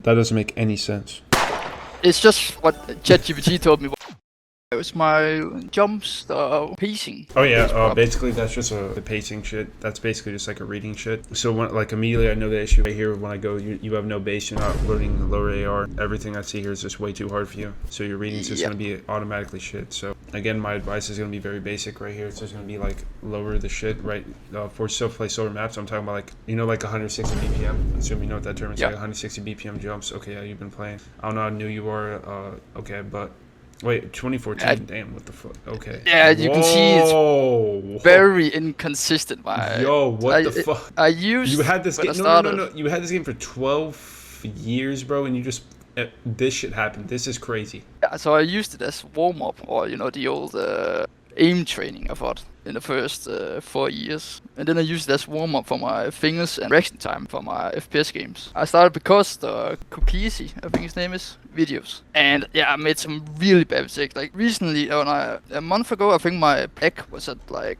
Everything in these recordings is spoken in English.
That doesn't make any sense. It's just what Chatgpt told me. It was my jumps, the pacing. Oh yeah, basically that's just the pacing shit. That's basically just like a reading shit. So when, like immediately I know the issue right here when I go, you have no base, you're not learning the lower AR. Everything I see here is just way too hard for you. So your reading's just gonna be automatically shit. So again, my advice is gonna be very basic right here. It's just gonna be like lower the shit, right? For self-play solar maps, I'm talking about like, like 160 BPM. Assume you know what that term is, like 160 BPM jumps. Okay, yeah, you've been playing. I don't know how new you are, okay, but wait, 2014. Damn, what the fuck? Okay. Yeah, you can see it's very inconsistent. Yo, what the fuck? I used. You had this game. No. You had this game for 12 years, bro, and you just this shit happened. This is crazy. Yeah, so I used it as warm up, or the old aim training I thought in the first 4 years, and then I used it as warm up for my fingers and reaction time for my FPS games. I started because the Cookiesi, I think his name is, videos, and yeah, I made some really bad mistakes. Like recently, a month ago, I think my peg was at like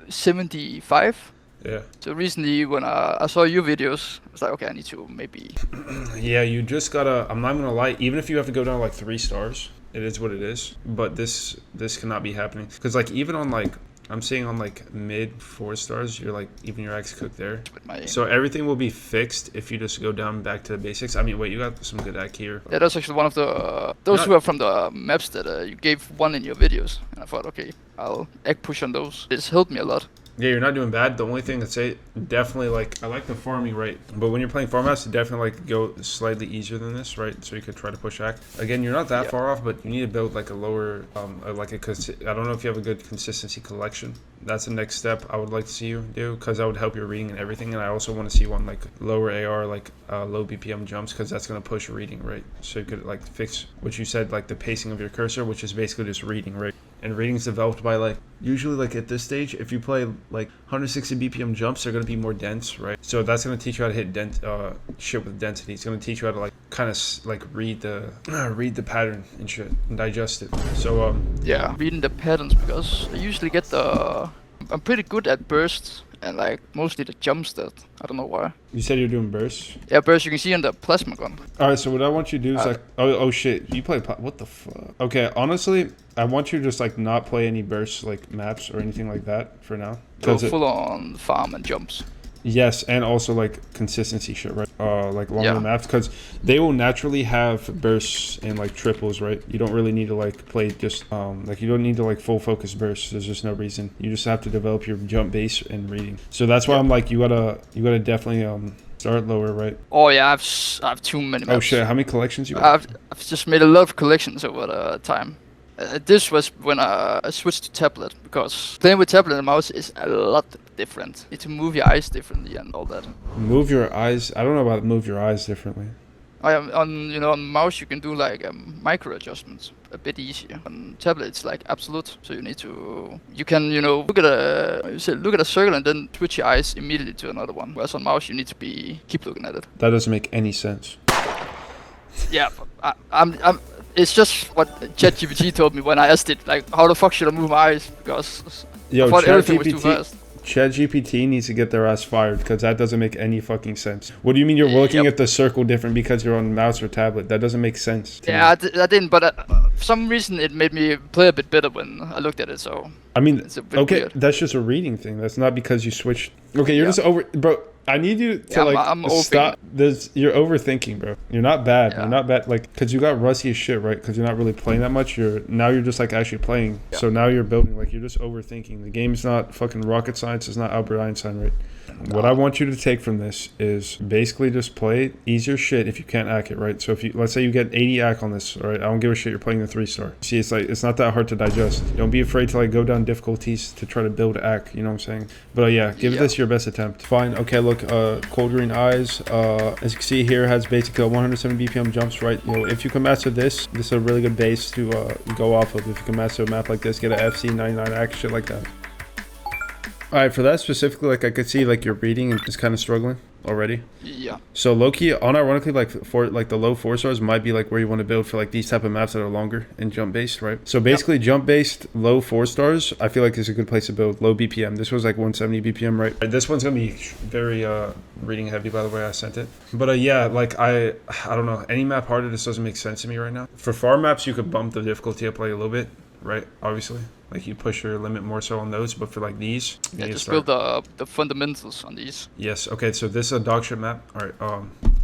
75. Yeah. So recently, when I saw your videos, I was like, okay, I need to maybe. Yeah, you just gotta. I'm not gonna lie. Even if you have to go down like 3 stars, it is what it is. But this cannot be happening because like even on like I'm seeing on like mid 4 stars, you're like even your axe cooked there. So everything will be fixed if you just go down back to the basics. I mean, wait, you got some good act here. Yeah, that's actually one of the those who are from the maps that you gave one in your videos, and I thought, okay, I'll egg push on those. It's helped me a lot. Yeah, you're not doing bad. The only thing I'd say, definitely like, I like the farming, right? But when you're playing farmhouse, definitely like go slightly easier than this, right? So you could try to push act. Again, you're not that far off, but you need to build like a lower, I don't know if you have a good consistency collection. That's the next step I would like to see you do, because that would help your reading and everything. And I also want to see one like lower AR, like low BPM jumps, because that's going to push reading, right? So you could like fix what you said, like the pacing of your cursor, which is basically just reading, right? And reading's developed by like, usually like at this stage, if you play like 160 BPM jumps, they're going to be more dense, right? So that's going to teach you how to hit shit with density. It's going to teach you how to like kind of like read the pattern and shit and digest it. So yeah, reading the patterns, because I usually get I'm pretty good at bursts and like mostly the jump stat. I don't know why. You said you're doing bursts? Yeah, bursts you can see on the plasma gun. Alright, so what I want you to do is like, oh shit, you play, what the fuck? Okay, honestly, I want you to just like not play any bursts like maps or anything like that for now. Go full on farm and jumps. Yes, and also like consistency shit, right? Like longer maps, because they will naturally have bursts and like triples, right? You don't really need to like play just like you don't need to like full focus bursts. There's just no reason. You just have to develop your jump base and reading. So that's why I'm like, you gotta definitely start lower, right? Oh yeah, I have too many maps. Oh shit, how many collections you have? I've just made a lot of collections over the time. This was when I switched to tablet, because playing with tablet and mouse is a lot different. You need to move your eyes differently and all that. Move your eyes? I don't know about move your eyes differently. On mouse you can do like micro adjustments a bit easier. On tablet it's like absolute, so you can look at a circle and then switch your eyes immediately to another one. Whereas on mouse you need to keep looking at it. That doesn't make any sense. Yeah, but it's just what Chatgpt told me when I asked it, like, how the fuck should I move my eyes? Because I thought everything was too fast. Chatgpt needs to get their ass fired, because that doesn't make any fucking sense. What do you mean you're looking at the circle different because you're on mouse or tablet? That doesn't make sense. Yeah, I didn't, but for some reason it made me play a bit better when I looked at it, so... I mean, okay, weird. That's just a reading thing. That's not because you switched... Okay, you're just over... Bro, I need you to I'm stop this. You're overthinking, bro. You're not bad. You're not bad, like, because you got rusty as shit, right? Because you're not really playing that much. Now you're just like actually playing. So now you're building, like, you're just overthinking. The game's not fucking rocket science. It's not Albert Einstein, right? What I want you to take from this is basically just play easier shit if you can't act it, right? So if you, let's say you get 80 act on this, all right? I don't give a shit. You're playing the 3-star. See, it's like, it's not that hard to digest. Don't be afraid to like go down difficulties to try to build act. You know what I'm saying? But yeah, give this your best attempt. Fine. Okay, look, cold green eyes. As you can see here, has basically 170 BPM jumps, right? If you can master this is a really good base to go off of. If you can master a map like this, get an FC 99 act, shit like that. All right, for that specifically, like I could see like your reading is kind of struggling already. Yeah. So low key, unironically, like for like the low 4 stars might be like where you want to build for like these type of maps that are longer and jump based, right? So basically, jump based low 4 stars, I feel like is a good place to build. Low BPM. This was like 170 BPM, right? This one's gonna be very reading heavy, by the way I sent it. But yeah, like I don't know, any map harder just doesn't make sense to me right now. For farm maps, you could bump the difficulty up like a little bit, right? Obviously. Like you push your limit more so on those, but for like these, you need to Just start. build the fundamentals on these. Yes. Okay. So this is a dog shit map. All right.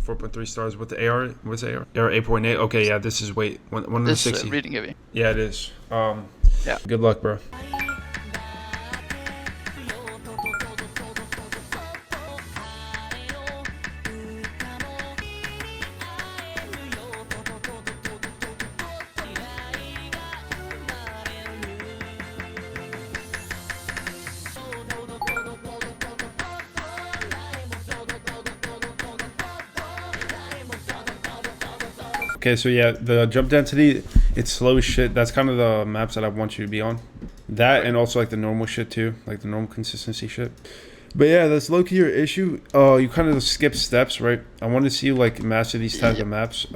4.3 stars with the AR. What's the AR? AR 8.8. Okay. Yeah. This is weight 160. This reading heavy. Yeah, it is. Yeah. Good luck, bro. Okay, so yeah, the jump density, it's slow as shit. That's kind of the maps that I want you to be on. That and also like the normal shit too, like the normal consistency shit. But yeah, that's low-key your issue. You kind of skip steps, right? I want to see you like master these type of maps.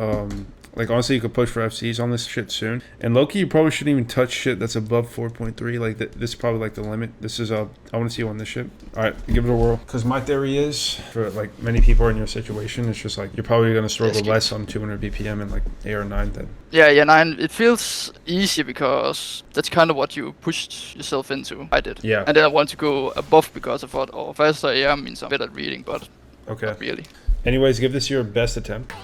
Like honestly, you could push for FCs on this shit soon. And low-key, you probably shouldn't even touch shit that's above 4.3. Like this is probably like the limit. This is I want to see you on this shit. All right, give it a whirl. Because my theory is, for like many people in your situation, it's just like you're probably gonna struggle less on 200 BPM and like AR9 than. Yeah, 9. It feels easy because that's kind of what you pushed yourself into. I did. Yeah. And then I want to go above because I thought, oh, faster AR means I'm better at reading, but okay. Not really. Anyways, give this your best attempt.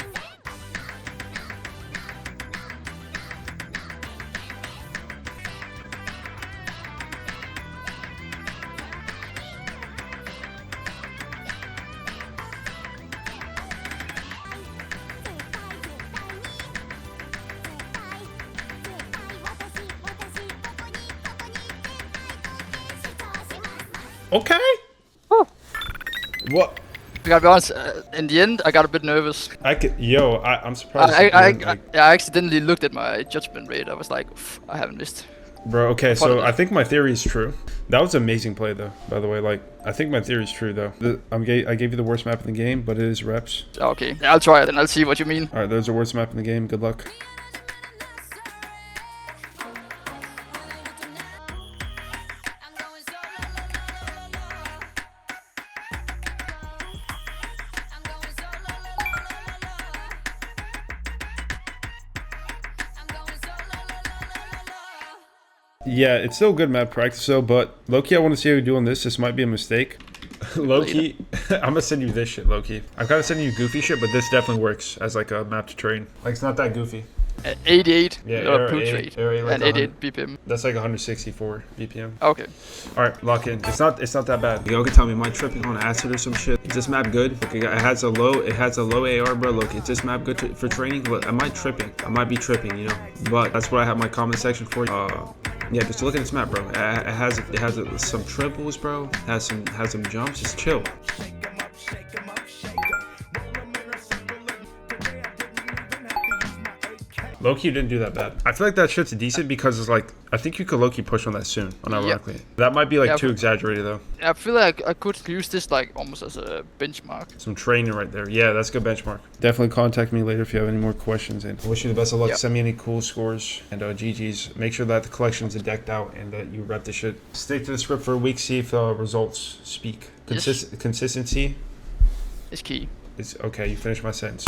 Okay. Oh. What? I gotta be honest, in the end, I got a bit nervous. I'm surprised. I accidentally looked at my judgment rate. I was like, I haven't missed. Bro, okay, so I think my theory is true. That was an amazing play, though, by the way. Like, I think my theory is true, though. I gave you the worst map in the game, but it is reps. Okay, I'll try it and I'll see what you mean. All right, there's the worst map in the game. Good luck. Yeah, it's still good map practice though, but low-key I want to see how you do on this. This might be a mistake. Low-key, I'm gonna send you this shit, low-key. I've got to send you goofy shit, but this definitely works as like a map to train. Like, it's not that goofy. 88 yeah, like and 88 BPM. That's like 164 BPM. Okay. Alright, lock in. It's not that bad. Y'all can tell me, am I tripping on acid or some shit? Is this map good? Okay, it has a low AR, bro. Look, is this map good for training? Look, am I tripping? I might be tripping, you know. But that's what I have my comment section for. Yeah, just look at this map, bro. It has some triples, bro. Has some jumps. Just chill. Low-key didn't do that bad. I feel like that shit's decent because it's like, I think you could low-key push on that soon, unironically. That might be like too exaggerated though. I feel like I could use this like almost as a benchmark. Some training right there. Yeah, that's a good benchmark. Definitely contact me later if you have any more questions. And I wish you the best of luck. Yep. Send me any cool scores and GG's. Make sure that the collections are decked out and that you rep the shit. Stick to the script for a week, see if the results speak. Consistency is key. It's okay, you finished my sentence.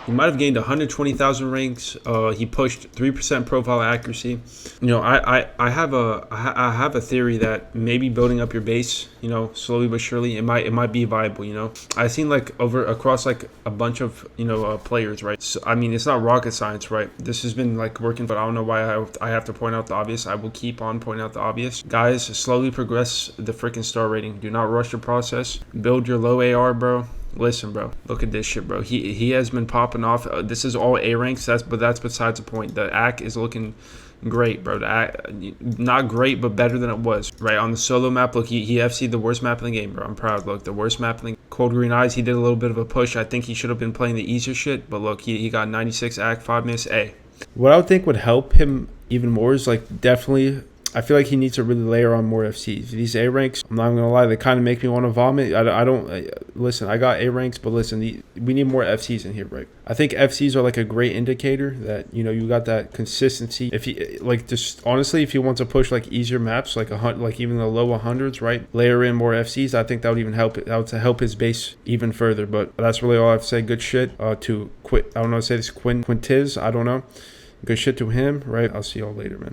He might have gained 120,000 ranks. He pushed 3% profile accuracy. You know, I have a theory that maybe building up your base, you know, slowly but surely, it might be viable. You know, I've seen like across like a bunch of players, right? So I mean, it's not rocket science, right? This has been like working, but I don't know why I have to point out the obvious. I will keep on pointing out the obvious. Guys, slowly progress the freaking star rating. Do not rush the process. Build your low AR, bro. Listen, bro. Look at this shit, bro. He has been popping off. This is all A ranks. But that's besides the point. The AC is looking great, bro. The AC, not great, but better than it was. Right on the solo map. Look, he FC'd the worst map in the game, bro. I'm proud. Look, the worst map in the Cold Green Eyes. He did a little bit of a push. I think he should have been playing the easier shit. But look, he got 96 AC, 5 miss A. What I would think would help him even more is like definitely I feel like he needs to really layer on more FCs. These A ranks, I'm not gonna lie, they kind of make me want to vomit. I don't listen. I got A ranks, but listen, we need more FCs in here, right? I think FCs are like a great indicator that you got that consistency. If he like just honestly, if he wants to push like easier maps, like like even the low 100s, right? Layer in more FCs. I think that would even help. That would help his base even further. But that's really all I have to say. Good shit to quit. I don't know how to say this. Quintiz. I don't know. Good shit to him, right? I'll see y'all later, man.